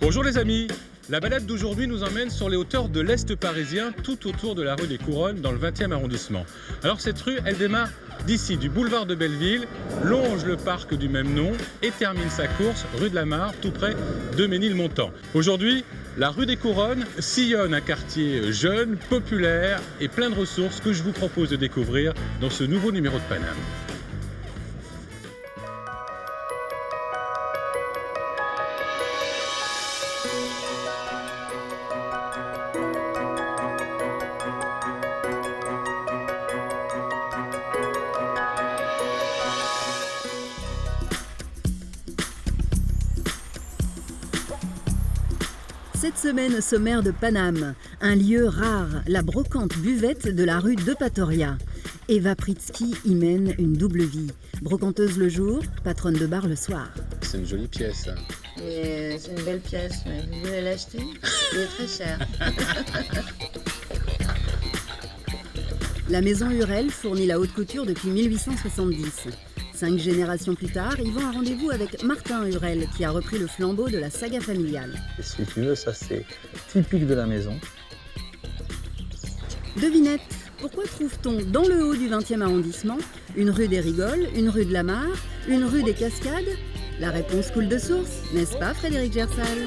Bonjour les amis, la balade d'aujourd'hui nous emmène sur les hauteurs de l'Est parisien, tout autour de la rue des Couronnes, dans le 20e arrondissement. Alors cette rue, elle démarre d'ici, du boulevard de Belleville, longe le parc du même nom et termine sa course rue de la Mare, tout près de Ménilmontant. Aujourd'hui, la rue des Couronnes sillonne un quartier jeune, populaire et plein de ressources que je vous propose de découvrir dans ce nouveau numéro de Paname. Cette semaine au sommaire de Paname, un lieu rare, la brocante buvette de la rue d'Eupatoria. Eva Pritzky y mène une double vie. Brocanteuse le jour, patronne de bar le soir. C'est une jolie pièce. Et c'est une belle pièce, mais vous voulez l'acheter? Il est très cher. La maison Hurel fournit la haute couture depuis 1870. 5 générations plus tard, Yvan a rendez-vous avec Martin Hurel, qui a repris le flambeau de la saga familiale. Si tu veux, ça c'est typique de la maison. Devinette, pourquoi trouve-t-on dans le haut du 20e arrondissement une rue des Rigoles, une rue de la Mare, une rue des Cascades? La réponse coule de source, n'est-ce pas Frédéric Gersal?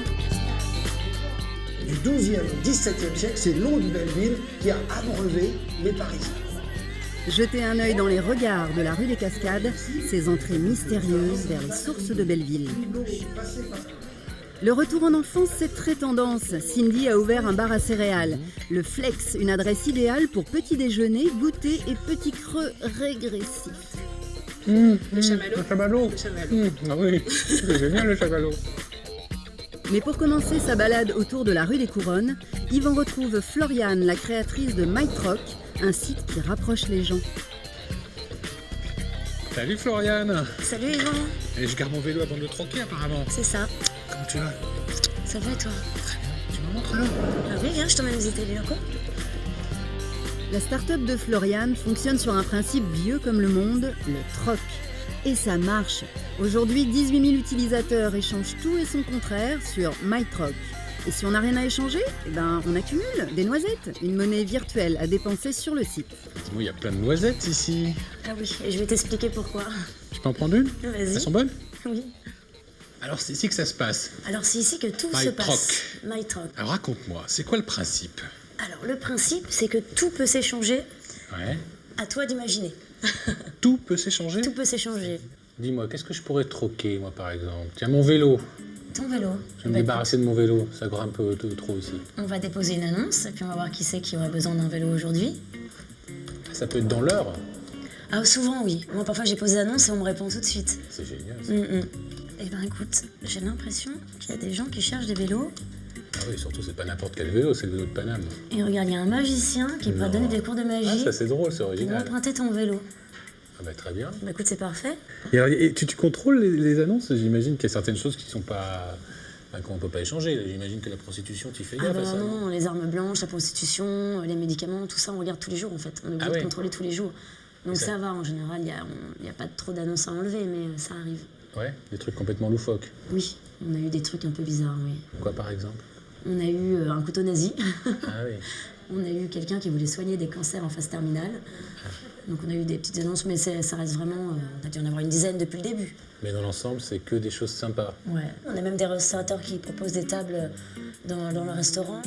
Du 12e au 17e siècle, c'est l'eau de Belleville qui a abreuvé les Parisiens. Jetez un œil dans les regards de la rue des Cascades, ces entrées mystérieuses vers les sources de Belleville. Le retour en enfance, c'est très tendance. Cindy a ouvert un bar à céréales. Le Flex, une adresse idéale pour petit déjeuner, goûter et petits creux régressifs. Le chamallow. Ah oui, j'aime bien le chamallow. Mais pour commencer sa balade autour de la rue des Couronnes, Yvan retrouve Floriane, la créatrice de MyTroc, un site qui rapproche les gens. Salut Floriane. Salut Yvan, Et je garde mon vélo avant de le troquer apparemment. c'est ça. Comment tu vas? Ça va toi? Tu me montres là? Ah oui, viens, je t'emmène visiter les locaux. La start-up de Floriane fonctionne sur un principe vieux comme le monde, le troc. Et ça marche. Aujourd'hui, 18 000 utilisateurs échangent tout et son contraire sur MyTroc. Et si on n'a rien à échanger, on accumule des noisettes, une monnaie virtuelle à dépenser sur le site. Dis-moi, il y a plein de noisettes ici. Ah oui, et je vais t'expliquer pourquoi. Je peux en prendre une? Vas-y. Elles sont bonnes? Oui. Alors c'est ici que ça se passe. Alors c'est ici que tout se MyTroc. passe. MyTroc. Alors raconte-moi, c'est quoi le principe? Alors le principe, c'est que tout peut s'échanger. Ouais. À toi d'imaginer. Tout peut s'échanger? Tout peut s'échanger. Dis-moi, qu'est-ce que je pourrais troquer, moi, par exemple? Tiens, mon vélo. Ton vélo. Je vais me Bah, débarrasser de mon vélo. Ça grimpe un peu trop ici. on va déposer une annonce et puis on va voir qui c'est qui aurait besoin d'un vélo aujourd'hui. Ça peut être dans l'heure. Ah souvent oui. Moi parfois j'ai posé l'annonce et on me répond tout de suite. C'est génial. Ça. Eh ben écoute, j'ai l'impression qu'il y a des gens qui cherchent des vélos. Ah oui, surtout, c'est pas n'importe quel vélo, c'est le vélo de Paname. Et regarde, il y a un magicien qui pourrait Non. donner des cours de magie Ah, ça c'est drôle, c'est pour original. emprunter ton vélo. Ah bah très bien. Bah écoute, c'est parfait. Et alors, tu contrôles les annonces? J'imagine qu'il y a certaines choses qui sont pas... Enfin, qu'on peut pas échanger. J'imagine que la prostitution, tu fais Ah gaffe bah à ça. non, les armes blanches, la prostitution, les médicaments, tout ça on regarde tous les jours en fait. On est obligé Ah ouais. de contrôler tous les jours. Donc ça- ça va, en général, il n'y a pas trop d'annonces à enlever, mais ça arrive. Ouais, des trucs complètement loufoques. Oui, on a eu des trucs un peu bizarres, oui. Quoi par exemple? On a eu un couteau nazi. Ah oui. On a eu quelqu'un qui voulait soigner des cancers en phase terminale. Donc on a eu des petites annonces, mais ça reste vraiment... on a dû en avoir une dizaine depuis le début. Mais dans l'ensemble, c'est que des choses sympas. Ouais. On a même des restaurateurs qui proposent des tables dans le restaurant.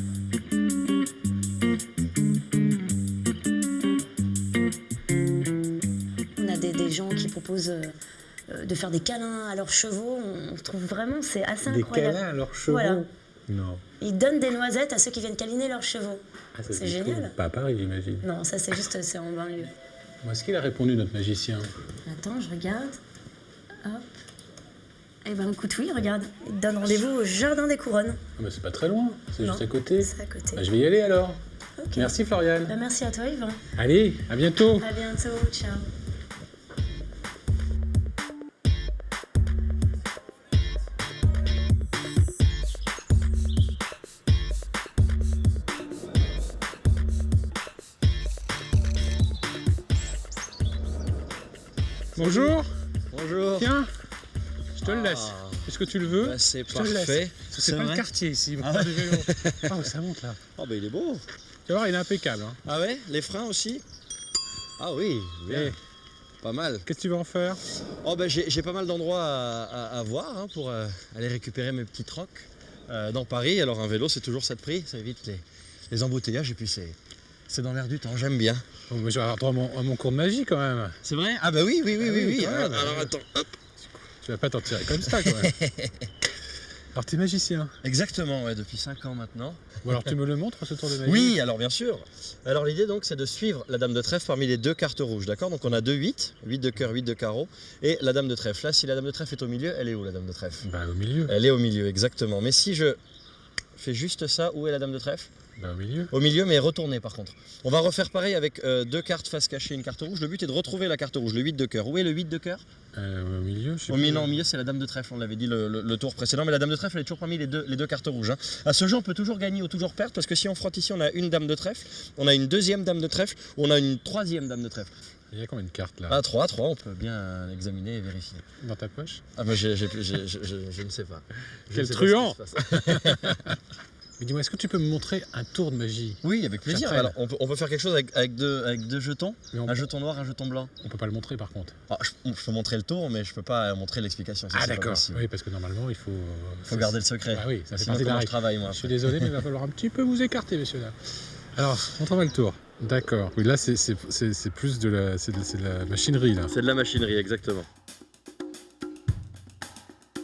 On a des gens qui proposent de faire des câlins à leurs chevaux. On trouve vraiment, c'est assez Des incroyable. câlins à leurs chevaux? Voilà. Non. Ils donnent des noisettes à ceux qui viennent câliner leurs chevaux. Ah, ça, C'est génial. Pas à Paris, j'imagine. Non, ça c'est juste, c'est en banlieue. Bon, est-ce qu'il a répondu, notre magicien? Attends, je regarde. Hop. Eh ben écoute, oui, regarde. Il te donne rendez-vous au Jardin des Couronnes. Ah bah, c'est pas très loin, c'est Non, juste à côté. c'est à côté. Bah, je vais y aller alors. Ok. Merci Floriane. Bah, merci à toi, Yvan. Allez, à bientôt. À bientôt. Ciao. Bonjour. Bonjour. Tiens, je te le laisse. Ah. Est-ce que tu le veux? Bah, c'est Je te le laisse. parfait. C'est pas vrai le quartier ici, pour Ah faire ouais. du vélo. Oh, ça monte là. Oh bah il est beau. Tu vas voir, il est impeccable. Hein. Ah ouais, les freins aussi. Ah oui, bien. Et Pas mal. qu'est-ce que tu vas en faire? Oh bah j'ai pas mal d'endroits à voir hein, pour aller récupérer mes petits trocs dans Paris. Alors un vélo c'est toujours ça de prix, ça évite les embouteillages et puis c'est dans l'air du temps, j'aime bien. Bon, moi, je vais avoir droit à mon cours de magie quand même. C'est vrai? Ah bah oui. quand même. Alors attends, hop. Tu vas pas t'en tirer comme ça quand même. Alors t'es magicien. Exactement, ouais, depuis 5 ans maintenant. Bon alors tu me le montres ce tour de magie? Oui, alors bien sûr. Alors l'idée donc c'est de suivre la dame de trèfle parmi les 2 cartes rouges, d'accord? Donc on a 2 8, 8 de cœur, 8 de carreau et la dame de trèfle. Là si la dame de trèfle est au milieu, elle est où la dame de trèfle? Bah au milieu. Elle est au milieu, exactement. Mais si je fais juste ça, où est la dame de trèfle? Bah au milieu. Au milieu, mais retournée par contre. On va refaire pareil avec 2 cartes face cachée, une carte rouge. Le but est de retrouver la carte rouge, le 8 de cœur. Où est le 8 de cœur? Au milieu, je sais Au plus. milieu, non, au milieu, c'est la dame de trèfle, on l'avait dit le tour précédent, mais la dame de trèfle elle est toujours parmi les deux cartes rouges. Hein. À ce jeu, on peut toujours gagner ou toujours perdre, parce que si on frotte ici, on a une dame de trèfle, on a une deuxième dame de trèfle, ou on a une troisième dame de trèfle. Il y a combien de cartes là? Ah, 3, on peut bien examiner et vérifier. Dans ta poche? Ah, bah, je ne sais pas. Je Quel ne sais pas truand! ce qui se passe. Mais dis-moi, est-ce que tu peux me montrer un tour de magie? Oui, avec plaisir. J'apprenne. Alors, on peut faire quelque chose avec deux jetons, Mais un jeton noir, un jeton blanc. on peut pas le montrer par contre. Ah, je peux montrer le tour, mais je peux pas montrer l'explication. Ça, Ah c'est pas d'accord. possible. Oui, parce que normalement il faut. Faut garder le secret. Ah oui, ça fait Sinon, partie de la comment je règle. travaille moi Je suis après. désolé, mais il va falloir un petit peu vous écarter, messieurs dames. Alors, on va le tour. D'accord. Oui, là c'est plus de la machinerie là. C'est de la machinerie, exactement.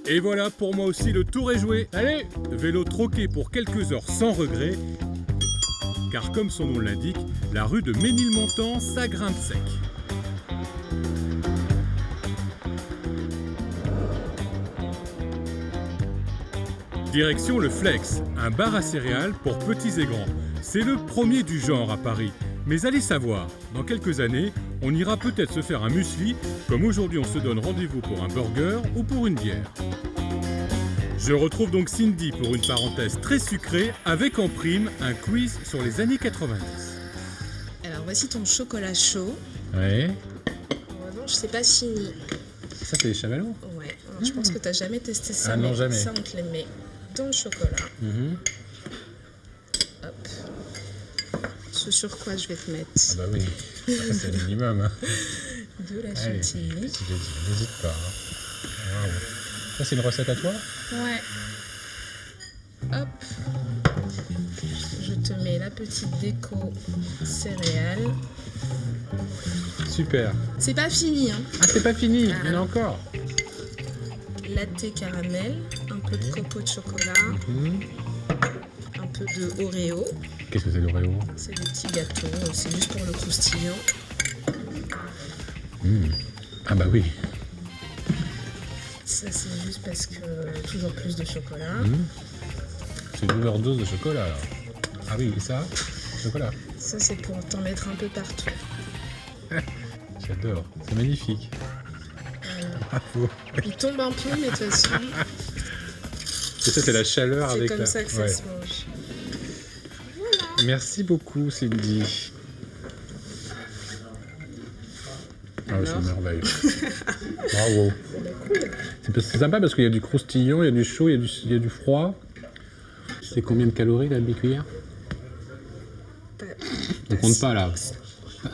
Et voilà, pour moi aussi, le tour est joué. Allez, vélo troqué pour quelques heures sans regret. Car comme son nom l'indique, la rue de Ménilmontant, ça grimpe sec. Direction le Flex, un bar à céréales pour petits et grands. C'est le premier du genre à Paris. Mais allez savoir, dans quelques années, on ira peut-être se faire un muesli, comme aujourd'hui on se donne rendez-vous pour un burger ou pour une bière. Je retrouve donc Cindy pour une parenthèse très sucrée, avec en prime un quiz sur les années 90. Alors voici ton chocolat chaud. Ouais, En revanche, c'est pas fini. ça c'est les chamallows. Ouais. Alors, je pense que t'as jamais testé ça. Ah non, mais jamais. Ça, on te les met dans le chocolat. Hop. Ce sur quoi je vais te mettre Ah bah oui, ça c'est le minimum. Hein. de la Allez, chantilly. n'hésite pas. Hein. Waouh. Ça c'est une recette à toi? Ouais. Hop. Je te mets la petite déco céréales. Super. C'est pas fini, hein. Ah c'est pas fini, il y en a encore. Latte caramel, un peu de copeaux de chocolat, un peu de Oreo. Qu'est-ce que c'est l'Oreo? C'est des petits gâteaux, c'est juste pour le croustillant. Ah bah oui. Ça, c'est juste parce que toujours plus de chocolat. C'est une overdose de chocolat là. Ah oui, et ça? Chocolat. Ça, c'est pour t'en mettre un peu partout. J'adore, c'est magnifique. Bravo. Il tombe un peu, mais de toute façon, Et ça c'est la chaleur c'est avec comme la... ça que ça Ouais. se mange. Merci beaucoup Cindy. Ah ouais, c'est une merveille. Bravo. C'est sympa parce qu'il y a du croustillant, il y a du chaud, il y a du froid. C'est combien de calories la demi-cuillère? On compte pas là.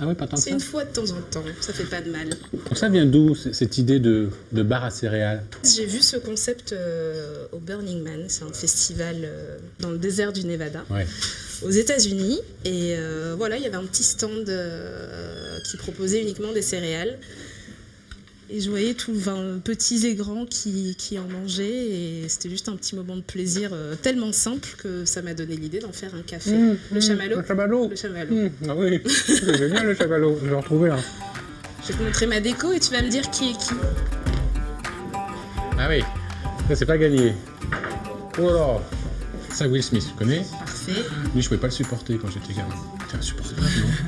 Ah ouais, pas tant que C'est ça. une fois de temps en temps, ça fait pas de mal. Donc ça vient d'où cette idée de bar à céréales? J'ai vu ce concept au Burning Man, c'est un festival dans le désert du Nevada, Ouais. aux États-Unis. Et voilà, il y avait un petit stand qui proposait uniquement des céréales. Et je voyais tous petits et grands qui en mangeaient. Et c'était juste un petit moment de plaisir tellement simple que ça m'a donné l'idée d'en faire un café. Le chamallow. Le chamallow. Le chamallow. Ah oui, c'est génial le chamallow. Je vais retrouver là. Je vais te montrer ma déco et tu vas me dire qui est qui. Ah oui, ça c'est pas gagné. Oh là. Ça Will Smith, tu connais? Parfait. Lui je pouvais pas le supporter quand j'étais gamin. C'était insupportable,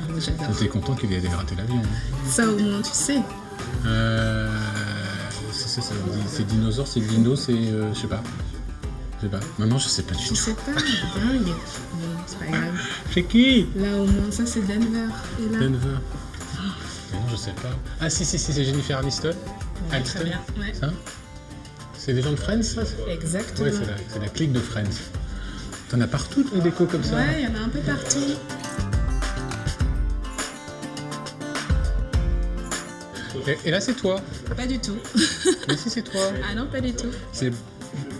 non? J'adore. J'étais content qu'il ait raté l'avion. Ça au moins tu sais. C'est dinosaure, c'est dino, c'est je sais pas. Maintenant je sais pas du Je tout. sais pas, dingue. Bon, c'est pas grave. C'est qui? Là au moins ça c'est Denver. Et là, Denver. Mais non, je sais pas. Ah si, c'est Jennifer Aniston. ouais, très bien. Ouais. Ça C'est les gens de Friends, ça? Exactement. Ouais, c'est la clique de Friends. T'en as partout, des décos comme ça? Ouais, il y en a un peu partout. Et là, c'est toi. Pas du tout. Mais si, c'est toi. Ah non, pas du tout. C'est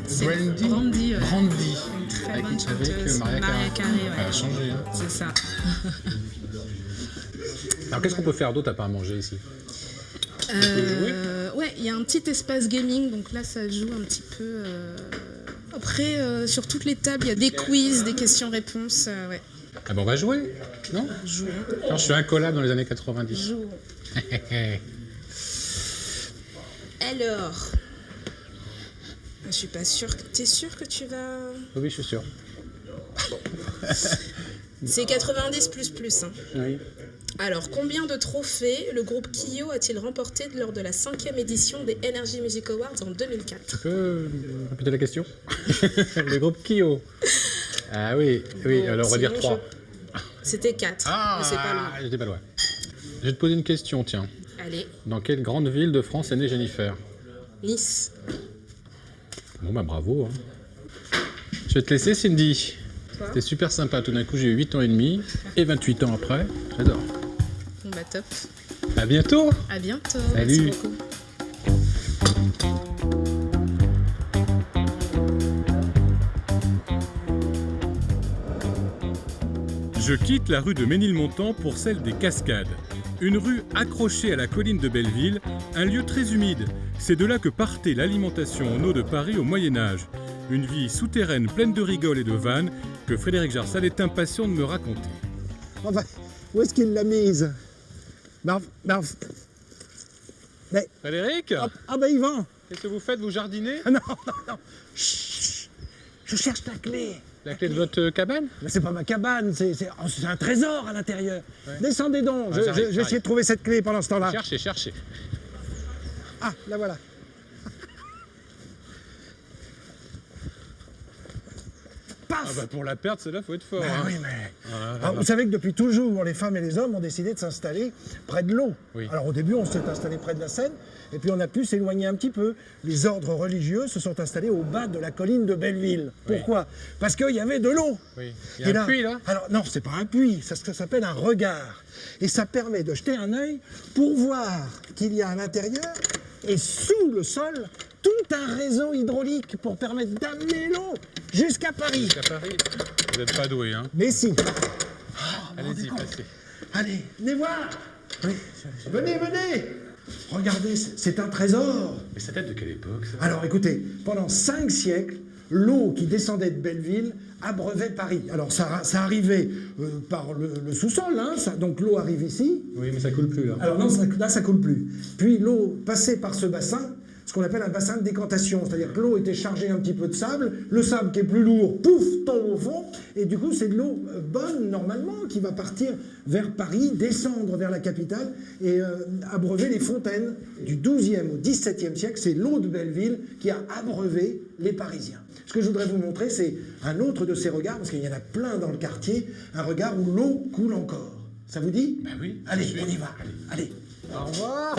C'est Brandy. Brandy, ouais. Brandy. Une très Avec- bonne avec chanteuse. Maria Carey. Carey, ouais. Elle a changé. Hein. C'est ça. Alors, qu'est-ce qu'on peut faire d'autre à part manger ici? Ouais, il y a un petit espace gaming, donc là ça joue un petit peu. Après, sur toutes les tables, il y a des quiz, des questions-réponses. Ouais. Ah ben, on va jouer, non? Jouons. Alors, je suis incollable dans les années 90. Jouons. Alors. Je suis pas sûre. T'es sûre que tu vas. Oui, je suis sûr. C'est 90 plus. Hein. Oui. Alors, combien de trophées le groupe Kyo a-t-il remporté lors de la 5e édition des Energy Music Awards en 2004? Tu peux répéter la question? Le groupe Kyo. Ah oui, oui, Bon, alors on va dire sinon, 3. C'était 4, mais c'est pas loin. J'étais pas loin. Je vais te poser une question, tiens. Allez, Dans quelle grande ville de France est née Jennifer? Nice. Bon bah bravo. Hein. Je vais te laisser, Cindy. C'était super sympa. Tout d'un coup, j'ai eu 8 ans et demi et 28 ans après. J'adore. Bon bah top. À bientôt. À bientôt. Salut. Merci beaucoup. Je quitte la rue de Ménilmontant pour celle des Cascades. Une rue accrochée à la colline de Belleville, un lieu très humide. C'est de là que partait l'alimentation en eau de Paris au Moyen-Âge. Une vie souterraine pleine de rigoles et de vannes que Frédéric Jarsal est impatient de me raconter. Enfin, où est-ce qu'il l'a mise? Mais, Frédéric, ah ben Yvan. qu'est-ce que vous faites? Vous jardinez? Ah non. Chut, je cherche la clé. La clé de votre cabane? Mais c'est pas ma cabane, c'est un trésor à l'intérieur. Ouais. Descendez donc, Ouais, j'arrive. je vais essayer de trouver cette clé pendant ce temps-là. Cherchez. Ah, la voilà. Paf. Ah bah pour la perdre, celle-là, faut être fort. Ben hein. oui, mais... Ah, Alors, vous savez que depuis toujours, les femmes et les hommes ont décidé de s'installer près de l'eau. Oui. Alors au début, on s'est installé près de la Seine, et puis on a pu s'éloigner un petit peu. Les ordres religieux se sont installés au bas de la colline de Belleville. Oui. Pourquoi? Parce qu'il y avait de l'eau. Oui. Il y a un puits, là? Alors non, c'est pas un puits, ça s'appelle un regard. Et ça permet de jeter un œil pour voir qu'il y a à l'intérieur et sous le sol tout un réseau hydraulique pour permettre d'amener l'eau jusqu'à Paris. Jusqu'à Paris. Vous n'êtes pas doué, hein? Mais si. Allez-y, passez. Allez, venez voir. Oui. Venez. Regardez, c'est un trésor. Mais ça date de quelle époque, ça? Alors écoutez, pendant 5 siècles, l'eau qui descendait de Belleville abreuvait Paris. Alors ça arrivait par le sous-sol, hein, donc l'eau arrive ici. Oui, mais ça coule plus, là. Alors non, là ça coule plus. Puis l'eau passait par ce bassin, ce qu'on appelle un bassin de décantation, c'est-à-dire que l'eau était chargée un petit peu de sable, le sable qui est plus lourd, pouf, tombe au fond, et du coup c'est de l'eau bonne normalement qui va partir vers Paris, descendre vers la capitale et abreuver les fontaines. Du XIIe au XVIIe siècle, c'est l'eau de Belleville qui a abreuvé les Parisiens. Ce que je voudrais vous montrer, c'est un autre de ces regards, parce qu'il y en a plein dans le quartier, un regard où l'eau coule encore. Ça vous dit? Ben oui. Allez, je suis. on y va. Allez. Au revoir.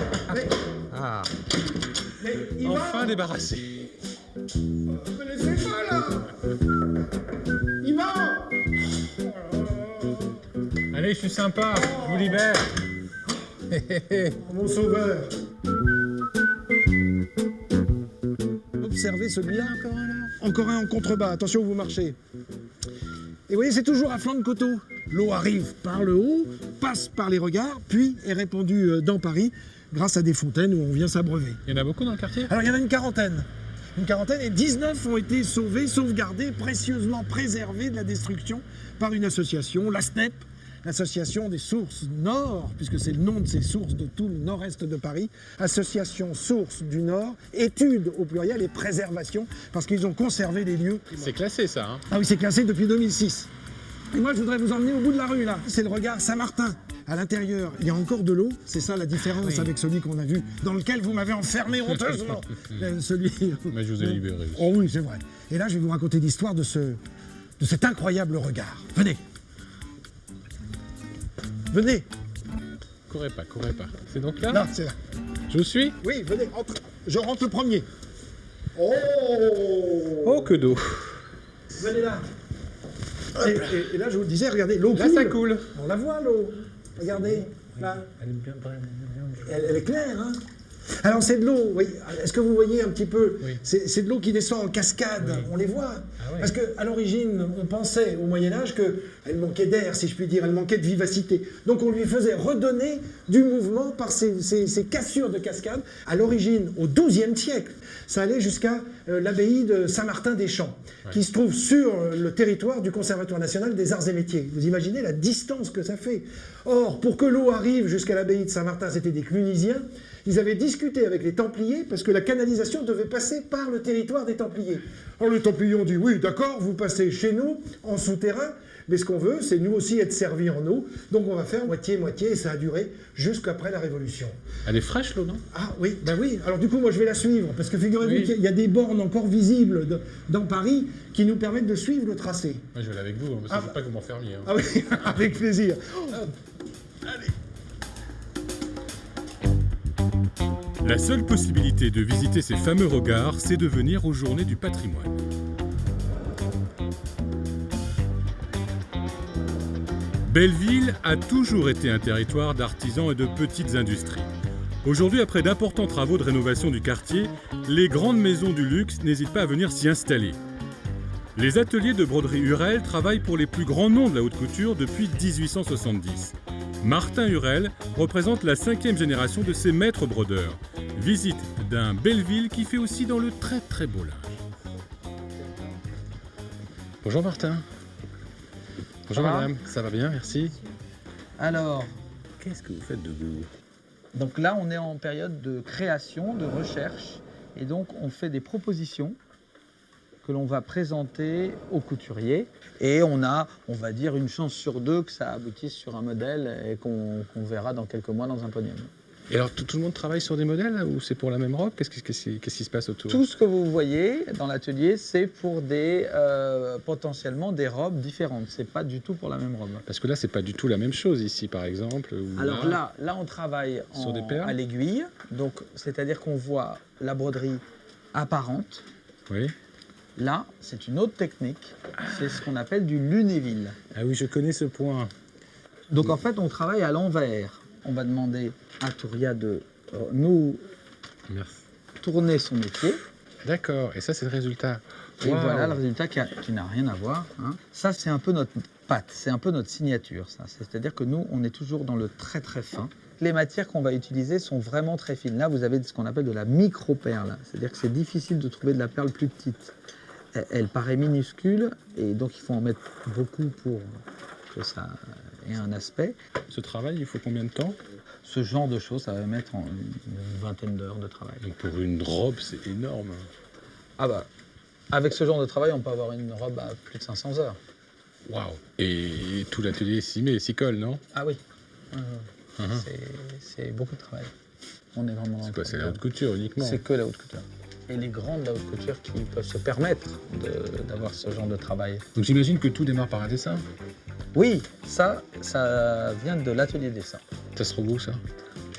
Ah, Mais Yvan, enfin débarrassé. me laissez pas là. Yvan. Allez, je suis sympa, je vous libère. Mon sauveur. Observez celui-là. Encore un là. Encore un en contrebas. Attention où vous marchez. Et vous voyez, c'est toujours à flanc de coteau. L'eau arrive par le haut, passe par les regards, puis est répandue dans Paris grâce à des fontaines où on vient s'abreuver. Il y en a beaucoup dans le quartier? Alors il y en a une quarantaine. Une quarantaine et 19 ont été sauvés, sauvegardés, précieusement préservés de la destruction par une association, la SNEP, l'association des sources Nord, puisque c'est le nom de ces sources de tout le nord-est de Paris, association Sources du Nord, études au pluriel et préservation, parce qu'ils ont conservé les lieux. C'est classé, ça, hein? Ah oui, c'est classé depuis 2006. Et moi, je voudrais vous emmener au bout de la rue, là. C'est le regard Saint-Martin. À l'intérieur, il y a encore de l'eau. C'est ça la différence avec celui qu'on a vu, dans lequel vous m'avez enfermé honteusement. Celui... Mais je vous ai libéré. Oh oui, c'est vrai. Et là, je vais vous raconter l'histoire de cet incroyable regard. Venez. Venez. Courez pas. C'est donc là? Non, c'est là. Je vous suis? Oui, venez, entre. Je rentre le premier. Oh Oh, que d'eau. Venez là. Et là, je vous le disais, regardez, l'eau Là, coule. ça coule. On la voit, l'eau. Regardez, là. Elle est claire, hein. Alors, c'est de l'eau, oui. Est-ce que vous voyez un petit peu? Oui. C'est de l'eau qui descend en cascade, Oui. on les voit. Ah ouais. Parce qu'à l'origine, on pensait au Moyen-Âge qu'elle manquait d'air, si je puis dire, elle manquait de vivacité. Donc, on lui faisait redonner du mouvement par ces cassures de cascade. À l'origine, au XIIe siècle, ça allait jusqu'à l'abbaye de Saint-Martin-des-Champs, qui se trouve sur le territoire du Conservatoire national des arts et métiers. Vous imaginez la distance que ça fait. Or, pour que l'eau arrive jusqu'à l'abbaye de Saint-Martin, c'était des Clunisiens. Ils avaient discuté avec les Templiers parce que la canalisation devait passer par le territoire des Templiers. Alors les Templiers ont dit, oui, d'accord, vous passez chez nous, en souterrain, mais ce qu'on veut, c'est nous aussi être servis en eau. Donc on va faire moitié-moitié, et ça a duré jusqu'après la Révolution. Elle est fraîche, l'eau, non? Ah oui, ben oui. Alors du coup, moi je vais la suivre, parce que figurez-vous Oui. qu'il y a des bornes encore visibles dans Paris qui nous permettent de suivre le tracé. Moi, je vais aller avec vous, parce que je ne veux pas que vous m'enfermiez. Ah oui, avec plaisir. La seule possibilité de visiter ces fameux regards, c'est de venir aux Journées du patrimoine. Belleville a toujours été un territoire d'artisans et de petites industries. Aujourd'hui, après d'importants travaux de rénovation du quartier, les grandes maisons du luxe n'hésitent pas à venir s'y installer. Les ateliers de broderie Hurel travaillent pour les plus grands noms de la haute couture depuis 1870. Martin Hurel représente la 5e génération de ces maîtres brodeurs. Visite d'un Belleville qui fait aussi dans le très très beau linge. Bonjour Martin. Bonjour Ça va madame, ça va bien, merci. Alors, Qu'est-ce que vous faites debout? donc là, on est en période de création, de recherche, et donc on fait des propositions que l'on va présenter aux couturiers. Et on a, on va dire, une chance sur deux que ça aboutisse sur un modèle et qu'on verra dans quelques mois dans un podium. Et alors tout le monde travaille sur des modèles là, ou c'est pour la même robe? Qu'est-ce qui se passe autour? Tout ce que vous voyez dans l'atelier, c'est pour potentiellement des robes différentes. C'est pas du tout pour la même robe. Parce que là, c'est pas du tout la même chose ici, par exemple. Ou Alors là, on travaille Sur des perles à l'aiguille. Donc, c'est-à-dire qu'on voit la broderie apparente. Oui. Là, c'est une autre technique. C'est ce qu'on appelle du lunéville. Ah oui, je connais ce point. Donc, en fait, on travaille à l'envers. On va demander à Touria de nous Merci. tourner son métier. D'accord, et ça, c'est le résultat. Et Waouh. voilà le résultat qui n'a rien à voir, hein. Ça, c'est un peu notre patte, c'est un peu notre signature. Ça. C'est-à-dire que nous, on est toujours dans le très très fin. Les matières qu'on va utiliser sont vraiment très fines. Là, vous avez ce qu'on appelle de la micro-perle. C'est-à-dire que c'est difficile de trouver de la perle plus petite. Elle paraît minuscule, et donc il faut en mettre beaucoup pour que ça ait un aspect. Ce travail, il faut combien de temps? Ce genre de choses, ça va mettre une vingtaine d'heures de travail. Donc pour une robe, c'est énorme. Ah bah, avec ce genre de travail, on peut avoir une robe à plus de 500 heures. Waouh. Et tout l'atelier s'y colle, non? Ah oui. Mhm. C'est beaucoup de travail. On est vraiment. C'est quoi? C'est la haute couture uniquement? C'est que la haute couture. Et les grandes de la haute couture qui peuvent se permettre d'avoir ce genre de travail. Donc j'imagine que tout démarre par un dessin. Oui, ça vient de l'atelier dessin. Ça se trouve où, ça?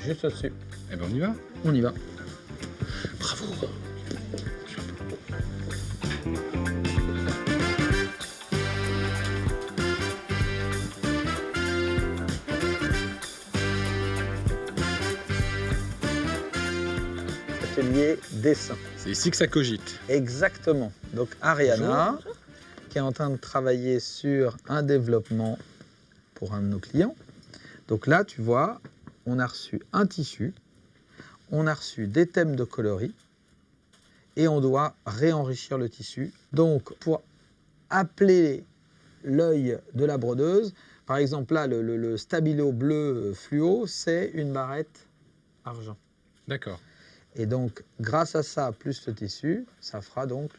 Juste au-dessus. Eh ben on y va. On y va. Bravo. Atelier dessin. C'est ici que ça cogite. Exactement. Donc Ariana, qui est en train de travailler sur un développement pour un de nos clients. Donc là, tu vois, on a reçu un tissu, on a reçu des thèmes de coloris et on doit réenrichir le tissu. Donc, pour appeler l'œil de la brodeuse, par exemple, là, le stabilo bleu fluo, c'est une barrette argent. D'accord. Et donc, grâce à ça, plus le tissu, ça fera donc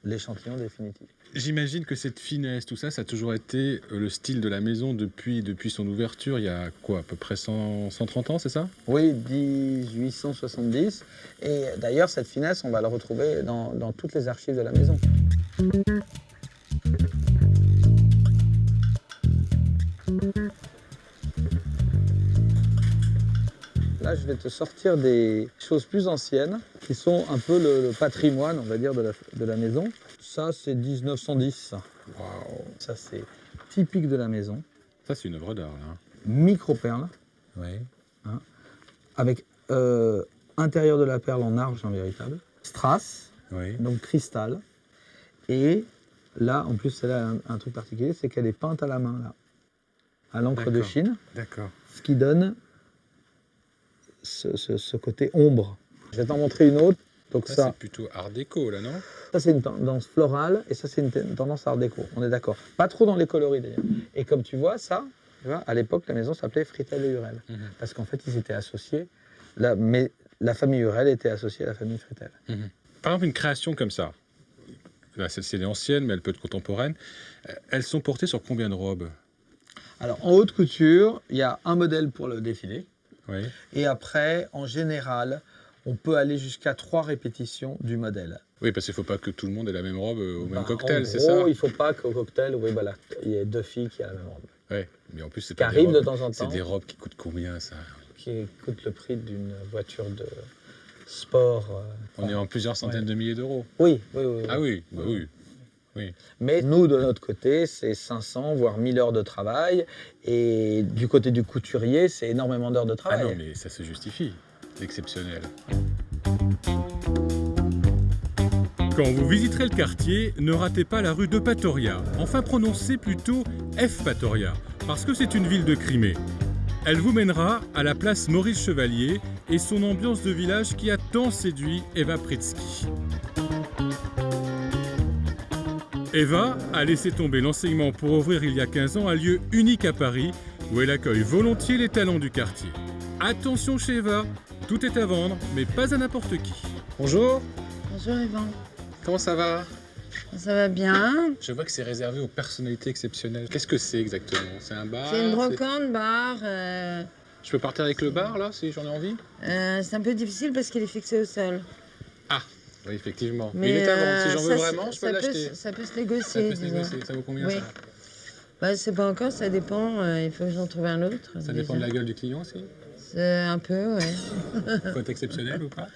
l'échantillon définitif. J'imagine que cette finesse, tout ça, ça a toujours été le style de la maison depuis son ouverture, il y a quoi, à peu près 130 ans, c'est ça? Oui, 1870. Et d'ailleurs, cette finesse, on va la retrouver dans toutes les archives de la maison. Là, je vais te sortir des choses plus anciennes. qui sont un peu le patrimoine, on va dire, de la maison. Ça, c'est 1910. Ça, ça c'est typique de la maison. Ça, c'est une œuvre d'art, là. Micro-perles, Oui. avec intérieur de la perle en argent véritable. Strass, Oui. donc cristal. Et là, en plus, c'est là un truc particulier, c'est qu'elle est peinte à la main, là, à l'encre de D'accord. Chine, D'accord. ce qui donne ce côté ombre. Je vais t'en montrer une autre. Donc Ça, ça, c'est plutôt art déco, là, non? ça c'est une tendance florale et ça c'est une tendance art déco. On est d'accord. Pas trop dans les coloris d'ailleurs. Et comme tu vois, ça, tu vois, à l'époque, la maison s'appelait Fritel et Hurel. Parce qu'en fait, ils étaient associés. Mais la famille Hurel était associée à la famille Fritel. Par exemple, une création comme ça, là, celle-ci elle est ancienne, mais elle peut être contemporaine. Elles sont portées sur combien de robes? Alors, en haute couture, il y a un modèle pour le défilé. Oui. Et après, en général, on peut aller jusqu'à 3 répétitions du modèle. Oui, parce qu'il ne faut pas que tout le monde ait la même robe au même Bah, cocktail, en c'est gros, ça? il ne faut pas qu'au cocktail, oui, voilà, il y ait 2 filles qui aient la même robe. Oui, mais en plus, c'est Qui pas des arrive de robes. temps en C'est temps. des robes qui coûtent combien, ça? Qui coûte le prix d'une voiture de sport. On est en plusieurs centaines de milliers d'euros. Oui, oui, oui. Ah oui, bah oui. Oui. Mais nous, de notre côté, c'est 500, voire 1000 heures de travail. Et du côté du couturier, c'est énormément d'heures de Ah travail. non, mais ça se justifie. C'est exceptionnel. Quand vous visiterez le quartier, ne ratez pas la rue de Patoria. Enfin prononcez plutôt F Patoria, parce que c'est une ville de Crimée. Elle vous mènera à la place Maurice Chevalier et son ambiance de village qui a tant séduit Eva Pritsky. Eva a laissé tomber l'enseignement pour ouvrir il y a 15 ans un lieu unique à Paris où elle accueille volontiers les talents du quartier. Attention chez Eva, tout est à vendre, mais pas à n'importe qui. Bonjour, Bonjour Yvan, comment ça va? ça va bien? Je vois que c'est réservé aux personnalités exceptionnelles. Qu'est-ce que c'est exactement? C'est un bar? C'est une brocante bar. Je peux partir avec le bar là, si j'en ai envie? C'est un peu difficile parce qu'il est fixé au sol. Ah, oui, effectivement. Mais il est à vendre. Si j'en veux vraiment, je peux l'acheter. Ça peut se Ça négocier, peut se disons. négocier. Ça vaut combien Oui. ça? Bah, c'est pas encore, ça dépend. Il faut que j'en trouve un autre. Ça dépend de la gueule du client aussi. C'est un peu, ouais. Faut être exceptionnel ou pas?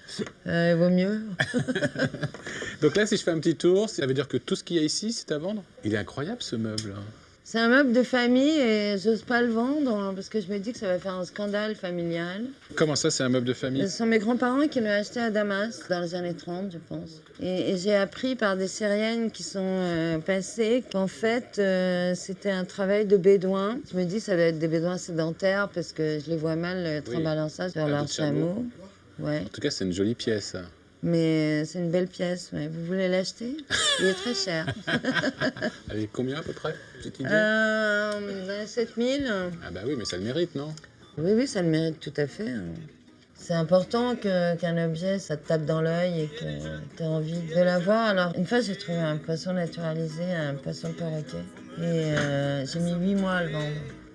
Il vaut mieux. Donc là, si je fais un petit tour, ça veut dire que tout ce qu'il y a ici, c'est à vendre? Il est incroyable ce meuble. C'est un meuble de famille et j'ose pas le vendre hein, parce que je me dis que ça va faire un scandale familial. Comment ça, c'est un meuble de famille? Ce sont mes grands-parents qui l'ont acheté à Damas dans les années 30, je pense. Et j'ai appris par des Syriennes qui sont passées qu'en fait, c'était un travail de bédouins. Je me dis ça doit être des bédouins sédentaires parce que je les vois mal trimballant ça sur Un leur bout de chameau. chameau. Ouais. En tout cas, c'est une jolie pièce. Mais c'est une belle pièce. Ouais. Vous voulez l'acheter? Il est très cher. Elle est combien à peu près? Petite idée? 7000. Ah bah oui, mais ça le mérite, non? Oui, oui, ça le mérite tout à fait. C'est important qu'un objet, ça te tape dans l'œil et que tu aies envie de l'avoir. Alors, une fois, j'ai trouvé un poisson naturalisé, un poisson perroquet. Et j'ai mis 8 mois à le vendre.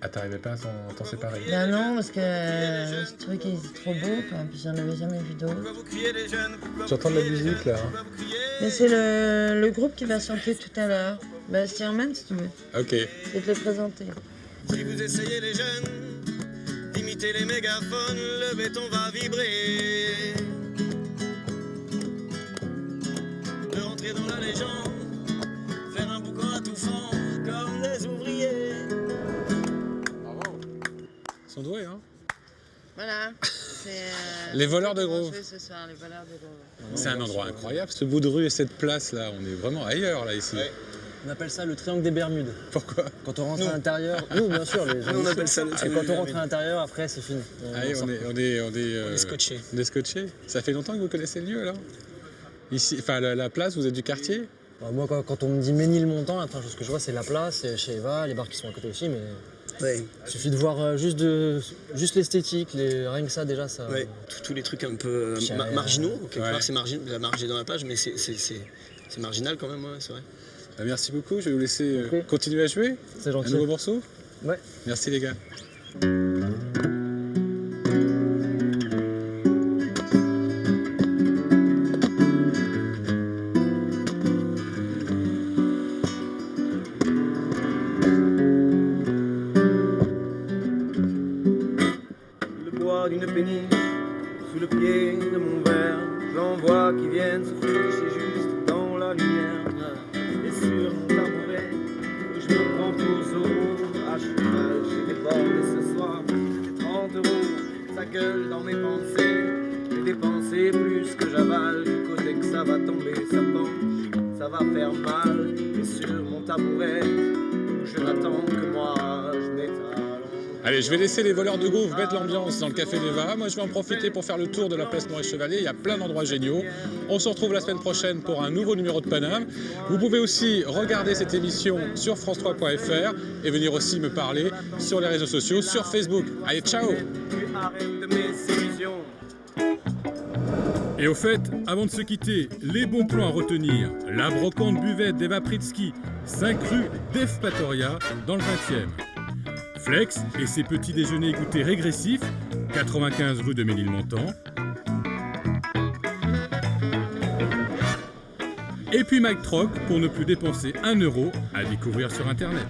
Ah, t'arrivais pas à t'en séparer? Ben non, parce que je trouvais qu'il était trop beau, quoi. Puis j'en avais jamais vu d'autres. J'entends de la musique là. Mais c'est le groupe qui va chanter tout à l'heure. Ben, je t'y emmène si tu veux. Ok. Je vais te le présenter. Si vous essayez les jeunes d'imiter les mégaphones, le béton va vibrer. De rentrer dans la légende, faire un boucan à tout fond, comme des ouvriers. Bravo. Ils sont doués, hein? Voilà. Les voleurs de Grove. Ce soir, les voleurs de Grove. C'est un endroit incroyable, ce bout de rue et cette place là. On est vraiment ailleurs là ici. On appelle ça le triangle des Bermudes. Pourquoi? Quand on rentre à l'intérieur, nous bien sûr, les gens on ici. appelle ça le Et triangle quand des on rentre Bermudes. à l'intérieur, après c'est fini. Allez, sort. on est scotchés. On est scotchés. Ça fait longtemps que vous connaissez le lieu alors? Ici, enfin la place, vous êtes du quartier? Bah, moi, quand on me dit Ménilmontant, la première chose que je vois, c'est la place, c'est chez Eva, les bars qui sont à côté aussi, mais Ouais, il suffit de voir juste l'esthétique, rien que ça déjà, ça. ouais. Tous les trucs un peu Chaleur. marginaux, quelque Ouais. part c'est margé dans la page, mais c'est marginal quand même, ouais, c'est vrai. Bah, merci beaucoup, je vais vous laisser Ok. continuer à jouer. C'est Un gentil. nouveau morceau? Ouais. Merci les gars. Le bois d'une péniche, sous le pied de mon verre, j'envoie Je me prends pour Zorro, à cheval, j'ai débordé ce soir. C'était 30 €, ça gueule dans mes pensées. J'ai dépensé plus que j'avale, du côté que ça va tomber, ça penche, ça va faire mal. Et sur mon tabouret, où je n'attends que moi, je m'étale. Allez, je vais laisser les voleurs de gaufres mettre l'ambiance dans le Café d'Eva. Moi, je vais en profiter pour faire le tour de la place Maurice-Chevalier. Il y a plein d'endroits géniaux. On se retrouve la semaine prochaine pour un nouveau numéro de Paname. Vous pouvez aussi regarder cette émission sur france3.fr et venir aussi me parler sur les réseaux sociaux, sur Facebook. Allez, ciao! Et au fait, avant de se quitter, les bons plans à retenir. La brocante buvette d'Eva Pritsky, 5 rue d'Evpatoria, dans le 20e. Flex et ses petits déjeuners goûtés régressifs, 95 rue de Ménilmontant. Et puis Mike Troc pour ne plus dépenser 1 € à découvrir sur Internet.